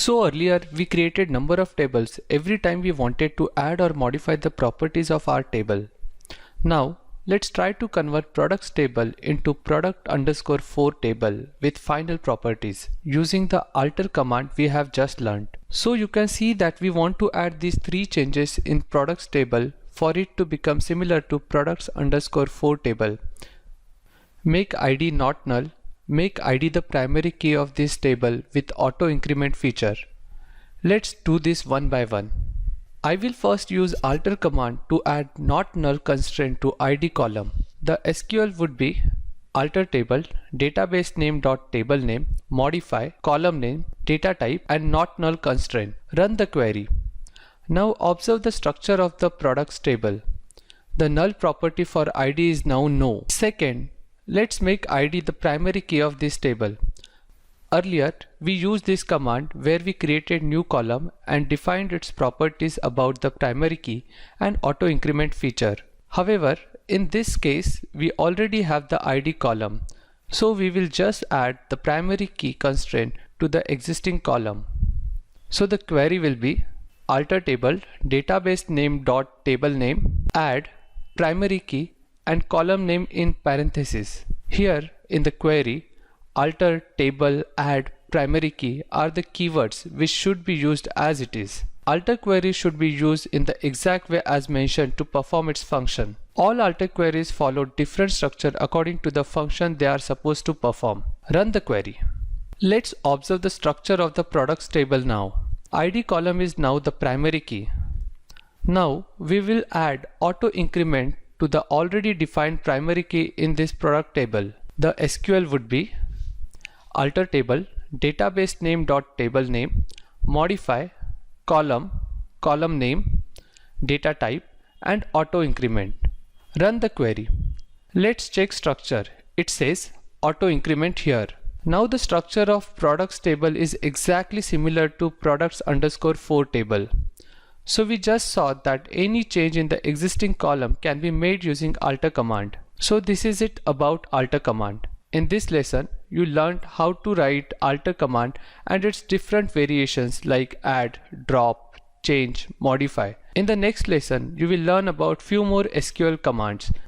So earlier we created number of tables every time we wanted to add or modify the properties of our table. Now let's try to convert products table into product underscore 4 table with final properties using the alter command we have just learned. So you can see that we want to add these three changes in products table for it to become similar to products underscore 4 table. Make id not null. Make id the primary key of this table with auto increment feature. Let's do this one by one. I will first use alter command to add not null constraint to id column. The SQL would be alter table database name dot table name modify column name data type and not null constraint. Run the query. Now observe the structure of the products table. The null property for id is now no. Second, let's make id the primary key of this table. Earlier, we used this command where we created new column and defined its properties about the primary key and auto increment feature. However, in this case, we already have the id column. So we will just add the primary key constraint to the existing column. So the query will be alter table database name dot table name add primary key and column name in parentheses. Here in the query, alter table add primary key are the keywords which should be used as it is. Alter query should be used in the exact way as mentioned to perform its function. All alter queries follow different structure according to the function they are supposed to perform. Run the query. Let's observe the structure of the products table now. id column is now the primary key. Now we will add auto increment to the already defined primary key in this product table. The SQL would be alter table database name dot table name modify column name data type and auto increment. Run the query. Let's check structure. It says auto increment here. Now the structure of products table is exactly similar to products underscore 4 table. So we just saw that any change in the existing column can be made using alter command. So this is it about alter command. In this lesson, you learned how to write alter command and its different variations like add, drop, change, modify. In the next lesson, you will learn about few more SQL commands.